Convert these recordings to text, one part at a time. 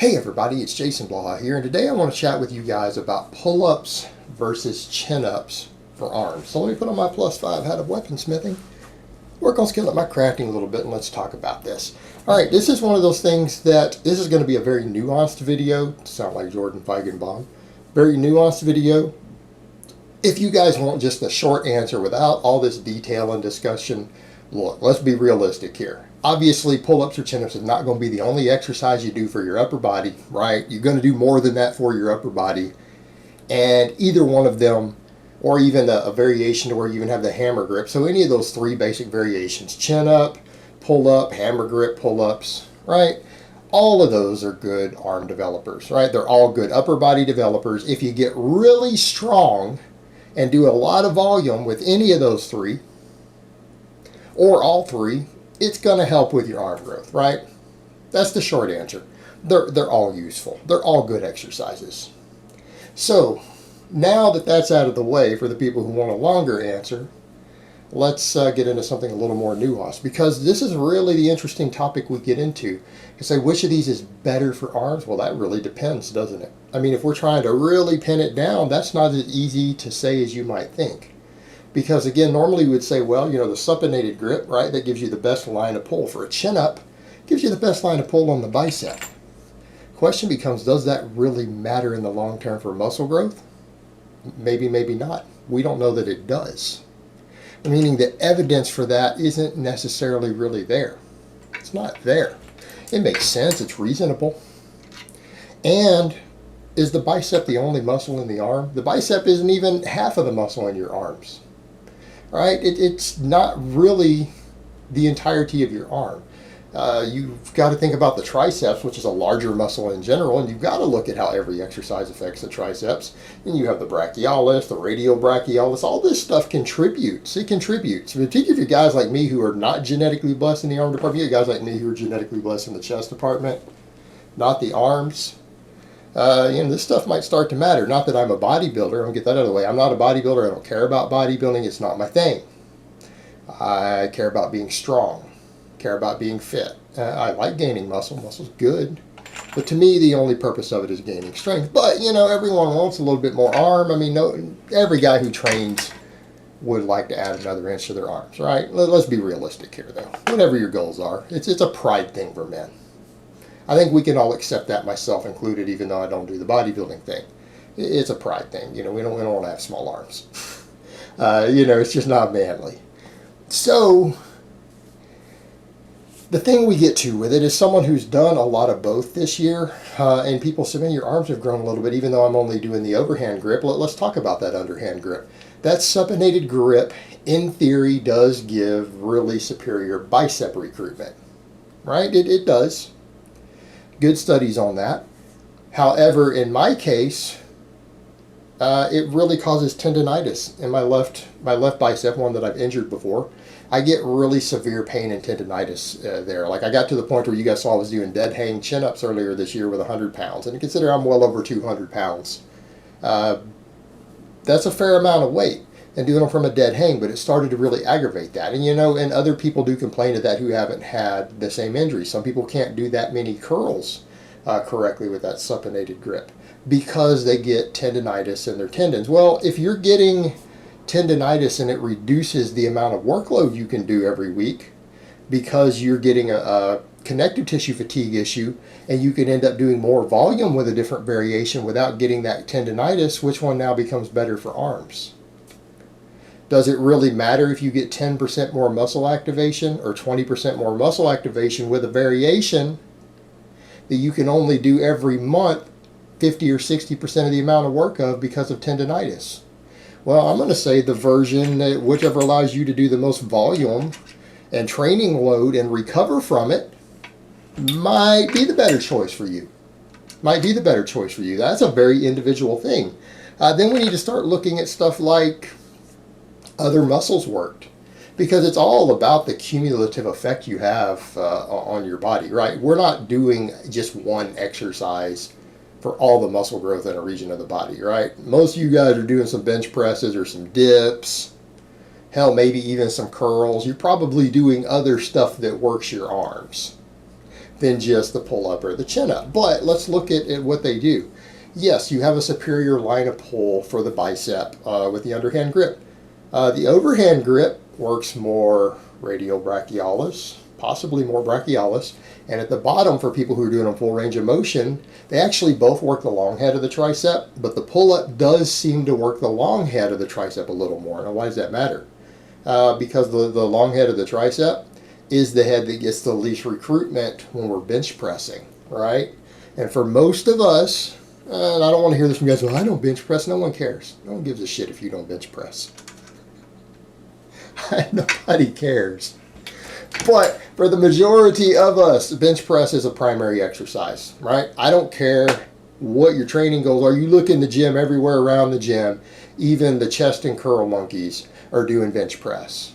Hey everybody, it's Jason Blaha here, and today I want to chat with you guys about pull-ups versus chin-ups for arms. So let me put on my +5 hat of weaponsmithing, work on scaling up my crafting a little bit, and let's talk about this. Alright, this is one of those things that, this is going to be a very nuanced video, sound like Jordan Feigenbaum, very nuanced video. If you guys want just a short answer without all this detail and discussion, look, let's be realistic here. Obviously, pull-ups or chin-ups is not going to be the only exercise you do for your upper body, right? You're going to do more than that for your upper body. And either one of them, or even a variation to where you even have the hammer grip. So any of those three basic variations, chin-up, pull-up, hammer grip, pull-ups, right? All of those are good arm developers, right? They're all good upper body developers. If you get really strong and do a lot of volume with any of those three, or all three, it's going to help with your arm growth, right? That's the short answer. They're all useful. They're all good exercises. So now that that's out of the way for the people who want a longer answer, let's get into something a little more nuanced, because this is really the interesting topic we get into. You say, which of these is better for arms? Well, that really depends, doesn't it? I mean, if we're trying to really pin it down, that's not as easy to say as you might think. Because again, normally we would say, well, you know, the supinated grip, right, that gives you the best line of pull. For a chin-up, gives you the best line of pull on the bicep. Question becomes, does that really matter in the long term for muscle growth? Maybe, maybe not. We don't know that it does. Meaning the evidence for that isn't necessarily really there. It's not there. It makes sense, it's reasonable. And is the bicep the only muscle in the arm? The bicep isn't even half of the muscle in your arms. Right? It's not really the entirety of your arm. You've got to think about the triceps, which is a larger muscle in general, and you've got to look at how every exercise affects the triceps. And you have the brachialis, the radial brachialis, all this stuff contributes. It contributes. Particularly if you're guys like me who are not genetically blessed in the arm department, you have guys like me who are genetically blessed in the chest department, not the arms. This stuff might start to matter. Not that I'm a bodybuilder. I'll get that out of the way. I'm not a bodybuilder. I don't care about bodybuilding. It's not my thing. I care about being strong. Care about being fit. I like gaining muscle. Muscle's good. But to me, the only purpose of it is gaining strength. But, everyone wants a little bit more arm. I mean, every guy who trains would like to add another inch to their arms, right? Let's be realistic here, though. Whatever your goals are, it's a pride thing for men. I think we can all accept that, myself included, even though I don't do the bodybuilding thing. It's a pride thing. We don't want to have small arms. It's just not manly. So the thing we get to with it is someone who's done a lot of both this year, and people say, man, your arms have grown a little bit, even though I'm only doing the overhand grip. Let's talk about that underhand grip. That supinated grip, in theory, does give really superior bicep recruitment, right? It does. Good studies on that. However, in my case, it really causes tendonitis in my left bicep, one that I've injured before. I get really severe pain and tendonitis there. Like, I got to the point where you guys saw I was doing dead hang chin-ups earlier this year with 100 pounds. And consider I'm well over 200 pounds. That's a fair amount of weight, and doing them from a dead hang, but it started to really aggravate that. And and other people do complain of that who haven't had the same injury. Some people can't do that many curls correctly with that supinated grip because they get tendonitis in their tendons. Well, if you're getting tendonitis and it reduces the amount of workload you can do every week because you're getting a connective tissue fatigue issue, and you can end up doing more volume with a different variation without getting that tendonitis, which one now becomes better for arms? Does it really matter if you get 10% more muscle activation or 20% more muscle activation with a variation that you can only do every month 50 or 60% of the amount of work of because of tendonitis? Well, I'm going to say the version that whichever allows you to do the most volume and training load and recover from it might be the better choice for you. Might be the better choice for you. That's a very individual thing. Then we need to start looking at stuff like other muscles worked, because it's all about the cumulative effect you have on your body, right? We're not doing just one exercise for all the muscle growth in a region of the body, right? Most of you guys are doing some bench presses or some dips, hell, maybe even some curls. You're probably doing other stuff that works your arms. than just the pull-up or the chin-up. But let's look at what they do. Yes, you have a superior line of pull for the bicep with the underhand grip. The overhand grip works more radial brachialis, possibly more brachialis. And at the bottom, for people who are doing a full range of motion, they actually both work the long head of the tricep, but the pull-up does seem to work the long head of the tricep a little more. Now, why does that matter? Because the long head of the tricep is the head that gets the least recruitment when we're bench pressing, right? And for most of us, and I don't want to hear this from you guys, well, I don't bench press. No one cares. No one gives a shit if you don't bench press. Nobody cares. But for the majority of us, bench press is a primary exercise, right? I don't care what your training goals are. You look in the gym, everywhere around the gym, even the chest and curl monkeys are doing bench press.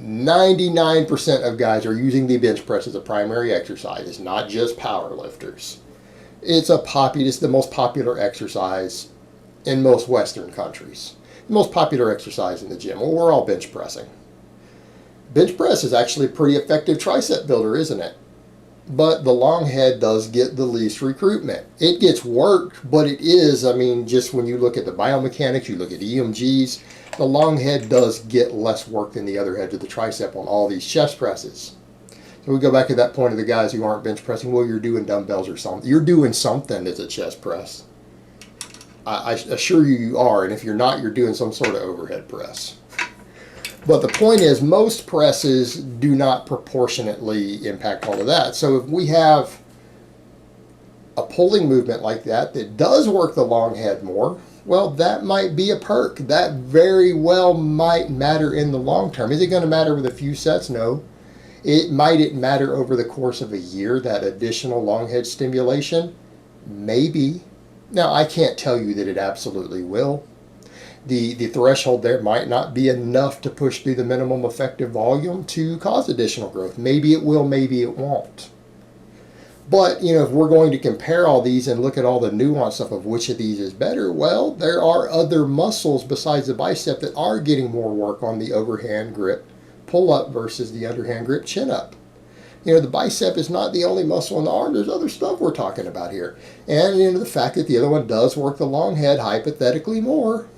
99% of guys are using the bench press as a primary exercise. It's not just power lifters. It's the most popular exercise in most Western countries. The most popular exercise in the gym. Well, we're all bench pressing. Bench press is actually a pretty effective tricep builder, isn't it? But the long head does get the least recruitment. It gets worked, but it is, I mean, just when you look at the biomechanics, you look at EMGs, the long head does get less work than the other head of the tricep on all these chest presses. So we go back to that point of the guys who aren't bench pressing. Well, you're doing dumbbells or something. You're doing something as a chest press. I assure you are, and if you're not, you're doing some sort of overhead press. But the point is, most presses do not proportionately impact all of that. So if we have a pulling movement like that does work the long head more, well, that might be a perk. That very well might matter in the long term. Is it going to matter with a few sets? No. It matter over the course of a year, that additional long head stimulation? Maybe. Now, I can't tell you that it absolutely will. The threshold there might not be enough to push through the minimum effective volume to cause additional growth. Maybe it will, maybe it won't. But, if we're going to compare all these and look at all the nuance stuff of which of these is better, well, there are other muscles besides the bicep that are getting more work on the overhand grip pull-up versus the underhand grip chin-up. The bicep is not the only muscle in the arm. There's other stuff we're talking about here. And, the fact that the other one does work the long head hypothetically more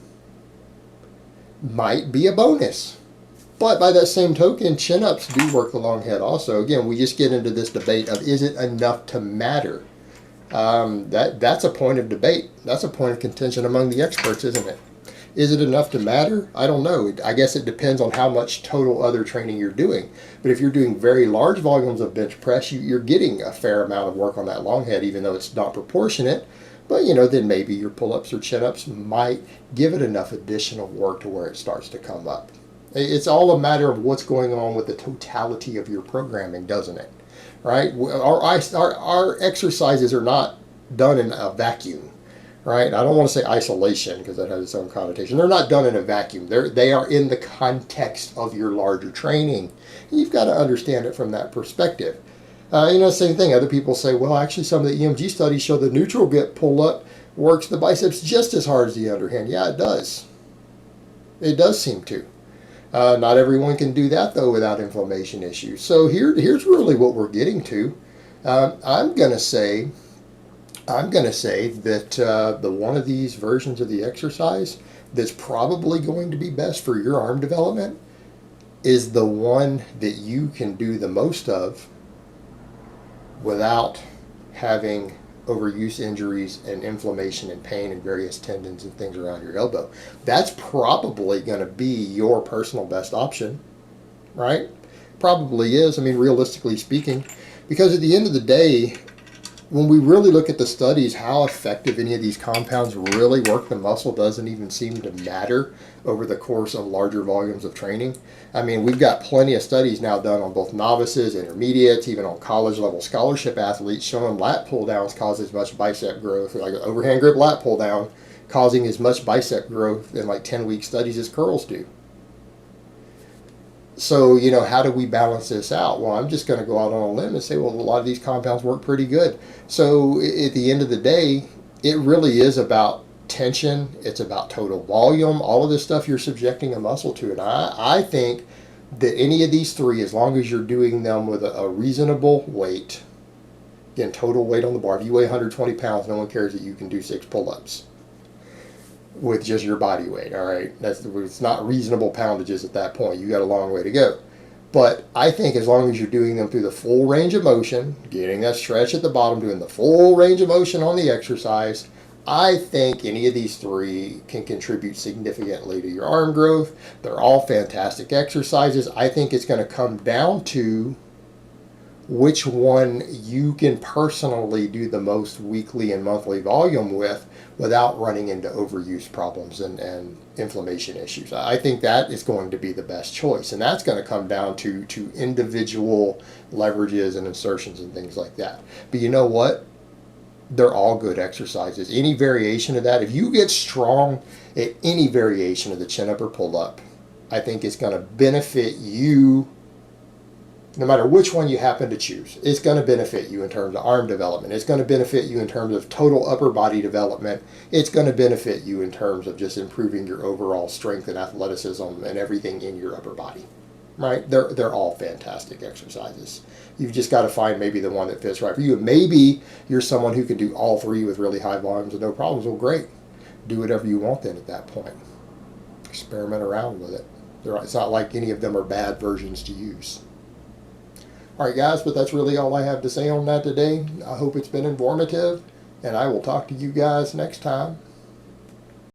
might be a bonus. But by that same token, chin-ups do work the long head also. Again, we just get into this debate of, is it enough to matter? That's a point of debate. That's a point of contention among the experts, isn't it? Is it enough to matter? I don't know. I guess it depends on how much total other training you're doing. But if you're doing very large volumes of bench press, you're getting a fair amount of work on that long head, even though it's not proportionate. But, then maybe your pull-ups or chin-ups might give it enough additional work to where it starts to come up. It's all a matter of what's going on with the totality of your programming, doesn't it? Right? Our exercises are not done in a vacuum, right? I don't want to say isolation because that has its own connotation. They're not done in a vacuum. They are in the context of your larger training. And you've got to understand it from that perspective. Same thing. Other people say, well, actually, some of the EMG studies show the neutral grip pull-up works the biceps just as hard as the underhand. Yeah, it does. It does seem to. Not everyone can do that, though, without inflammation issues. So here's really what we're getting to. I'm going to say that the one of these versions of the exercise that's probably going to be best for your arm development is the one that you can do the most of without having overuse injuries and inflammation and pain in various tendons and things around your elbow. That's probably going to be your personal best option, right? Probably is. I mean, realistically speaking, because at the end of the day, when we really look at the studies, how effective any of these compounds really work the muscle doesn't even seem to matter over the course of larger volumes of training. I mean, we've got plenty of studies now done on both novices, intermediates, even on college level scholarship athletes showing lat pull downs cause as much bicep growth, like an overhand grip lat pull down causing as much bicep growth in like 10-week studies as curls do. So, how do we balance this out? Well, I'm just going to go out on a limb and say, well, a lot of these compounds work pretty good. So at the end of the day, it really is about tension. It's about total volume, all of this stuff you're subjecting a muscle to. And I think that any of these three, as long as you're doing them with a reasonable weight, Again, total weight on the bar. If you weigh 120 pounds, no one cares that you can do 6 pull-ups with just your body weight. All right, it's not reasonable poundages at that point. You got a long way to go. But I think as long as you're doing them through the full range of motion, getting that stretch at the bottom, doing the full range of motion on the exercise, I think any of these 3 can contribute significantly to your arm growth. They're all fantastic exercises. I think it's going to come down to which one you can personally do the most weekly and monthly volume with without running into overuse problems and inflammation issues. I think that is going to be the best choice, and that's going to come down to individual leverages and insertions and things like that. But you know what? They're all good exercises. Any variation of that, if you get strong at any variation of the chin-up or pull-up, I think it's going to benefit you. No matter which one you happen to choose, it's going to benefit you in terms of arm development. It's going to benefit you in terms of total upper body development. It's going to benefit you in terms of just improving your overall strength and athleticism and everything in your upper body. Right? They're all fantastic exercises. You've just got to find maybe the one that fits right for you. Maybe you're someone who can do all 3 with really high volumes and no problems. Well, great. Do whatever you want then at that point. Experiment around with it. It's not like any of them are bad versions to use. All right, guys, but that's really all I have to say on that today. I hope it's been informative, and I will talk to you guys next time.